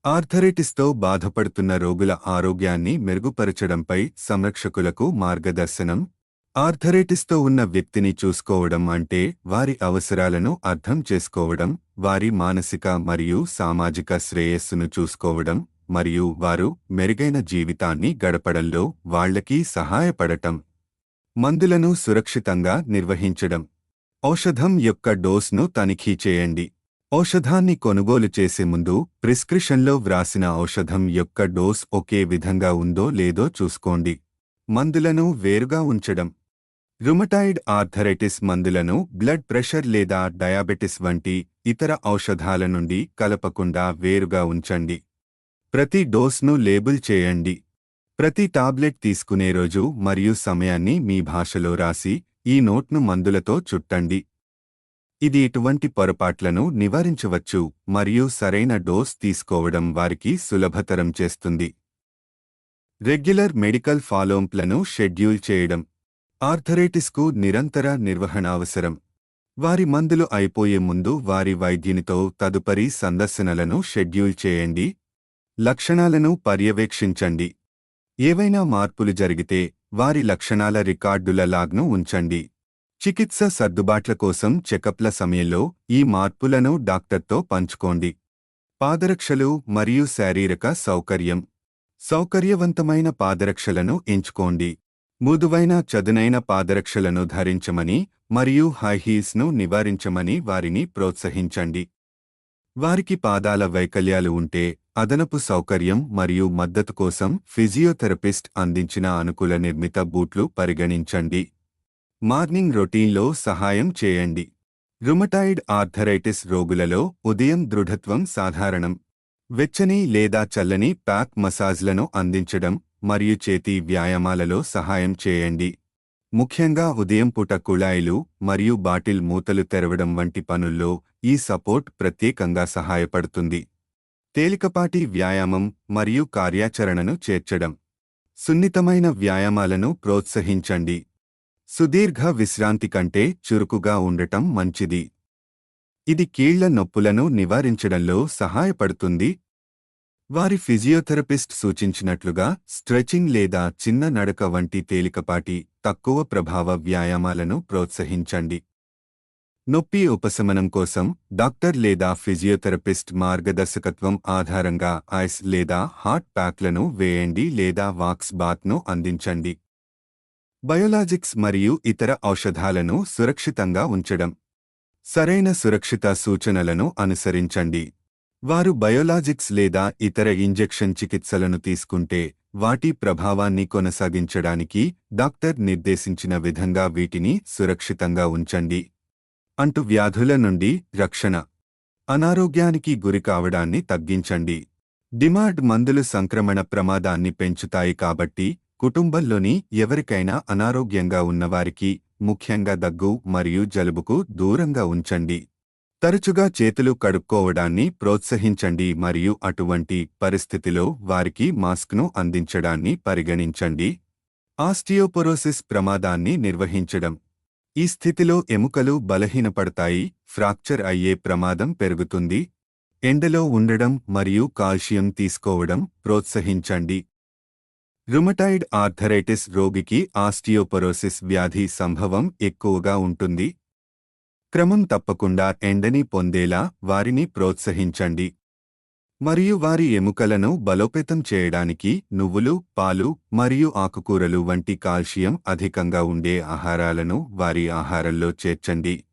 ఆర్థరైటిస్తో బాధపడుతున్న రోగుల ఆరోగ్యాన్ని మెరుగుపరచడంపై సంరక్షకులకు మార్గదర్శనం. ఆర్థరైటిస్తో ఉన్న వ్యక్తిని చూసుకోవడం అంటే వారి అవసరాలను అర్థం చేసుకోవడం, వారి మానసిక మరియు సామాజిక శ్రేయస్సును చూసుకోవడం, మరియు వారు మెరుగైన జీవితాన్ని గడపడంలో వాళ్లకి సహాయపడటం. మందులను సురక్షితంగా నిర్వహించడం. ఔషధం యొక్క డోస్ను తనిఖీ చేయండి. ఔషధాన్ని కొనుగోలు చేసే ముందు ప్రిస్క్రిప్షన్లో వ్రాసిన ఔషధం యొక్క డోస్ ఒకే విధంగా ఉందో లేదో చూసుకోండి. మందులను వేరుగా ఉంచడం. రుమటాయిడ్ ఆర్థరైటిస్ మందులను బ్లడ్ ప్రెషర్ లేదా డయాబెటిస్ వంటి ఇతర ఔషధాల నుండి కలపకుండా వేరుగా ఉంచండి. ప్రతి డోస్ను లేబుల్ చేయండి. ప్రతి టాబ్లెట్ తీసుకునే రోజు మరియు సమయాన్ని మీ భాషలో రాసి ఈ నోట్ను మందులతో చుట్టండి. ఇది ఇటువంటి పొరపాట్లను నివారించవచ్చు మరియు సరైన డోస్ తీసుకోవడం వారికి సులభతరం చేస్తుంది. రెగ్యులర్ మెడికల్ ఫాలోఅప్లను షెడ్యూల్ చేయడం. ఆర్థరైటిస్కు నిరంతర నిర్వహణ అవసరం. వారి మందులు అయిపోయే ముందు వారి వైద్యునితో తదుపరి సందర్శనలను షెడ్యూల్ చేయండి. లక్షణాలను పర్యవేక్షించండి. ఏవైనా మార్పులు జరిగితే వారి లక్షణాల రికార్డుల లాగ్ను ఉంచండి. చికిత్స సర్దుబాట్ల కోసం చెకప్ల సమయంలో ఈ మార్పులను డాక్టర్తో పంచుకోండి. పాదరక్షలు మరియు శారీరక సౌకర్యం. సౌకర్యవంతమైన పాదరక్షలను ఎంచుకోండి. మృదువైన చదునైన పాదరక్షలను ధరించమని మరియు హై హీల్స్ను నివారించమని వారిని ప్రోత్సహించండి. వారికి పాదాల వైకల్యాలు ఉంటే అదనపు సౌకర్యం మరియు మద్దతు కోసం ఫిజియోథెరపిస్ట్ అందించిన అనుకూల నిర్మిత బూట్లు పరిగణించండి. మార్నింగ్ రొటీన్లో సహాయం చేయండి. రుమటాయిడ్ ఆర్థరైటిస్ రోగులలో ఉదయం దృఢత్వం సాధారణం. వెచ్చని లేదా చల్లని ప్యాక్ మసాజ్లను అందించడం మరియు చేతి వ్యాయామాలలో సహాయం చేయండి. ముఖ్యంగా ఉదయం పూట కుళాయిలు మరియు బాటిల్ మూతలు తెరవడం వంటి పనుల్లో ఈ సపోర్ట్ ప్రత్యేకంగా సహాయపడుతుంది. తేలికపాటి వ్యాయామం మరియు కార్యాచరణను చేర్చడం. సున్నితమైన వ్యాయామాలను ప్రోత్సహించండి. సుదీర్ఘ విశ్రాంతి కంటే చురుకుగా ఉండటం మంచిది. ఇది కీళ్ల నొప్పులను నివారించడంలో సహాయపడుతుంది. వారి ఫిజియోథెరపిస్ట్ సూచించినట్లుగా స్ట్రెచింగ్ లేదా చిన్న నడక వంటి తేలికపాటి, తక్కువ ప్రభావ వ్యాయామాలను ప్రోత్సహించండి. నొప్పి ఉపశమనం కోసం డాక్టర్ లేదా ఫిజియోథెరపిస్ట్ మార్గదర్శకత్వం ఆధారంగా ఐస్ లేదా హాట్ ప్యాక్లను వేయండి లేదా వాక్స్ బాత్ను అందించండి. బయోలాజిక్స్ మరియు ఇతర ఔషధాలను సురక్షితంగా ఉంచడం. సరైన సురక్షిత సూచనలను అనుసరించండి. వారు బయోలాజిక్స్ లేదా ఇతర ఇంజెక్షన్ చికిత్సలను తీసుకుంటే వాటి ప్రభావాన్ని కొనసాగించడానికి డాక్టర్ నిర్దేశించిన విధంగా వీటిని సురక్షితంగా ఉంచండి. అంటువ్యాధుల నుండి రక్షణ. అనారోగ్యానికి గురికావడాన్ని తగ్గించండి. డిమార్డ్ మందులు సంక్రమణ ప్రమాదాన్ని పెంచుతాయి కాబట్టి కుటుంబంలోని ఎవరికైనా అనారోగ్యంగా ఉన్నవారికి, ముఖ్యంగా దగ్గు మరియు జలుబుకు దూరంగా ఉంచండి. తరచుగా చేతులు కడుక్కోవడాన్ని ప్రోత్సహించండి మరియు అటువంటి పరిస్థితిలో వారికి మాస్క్ను అందించడాన్ని పరిగణించండి. ఆస్టియోపోరోసిస్ ప్రమాదాన్ని నిర్వహించడం. ఈ స్థితిలో ఎముకలు బలహీనపడతాయి, ఫ్రాక్చర్ అయ్యే ప్రమాదం పెరుగుతుంది. ఎండలో ఉండడం మరియు కాల్షియం తీసుకోవడం ప్రోత్సహించండి. రుమటాయిడ్ ఆర్థరైటిస్ రోగికి ఆస్టియోపోరోసిస్ వ్యాధి సంభవం ఎక్కువగా ఉంటుంది. క్రమం తప్పకుండా ఎండని పొందేలా వారిని ప్రోత్సహించండి. మరియు వారి ఎముకలను బలోపేతం చేయడానికి నువ్వులు, పాలు మరియు ఆకుకూరలు వంటి కాల్షియం అధికంగా ఉండే ఆహారాలను వారి ఆహారంలో చేర్చండి.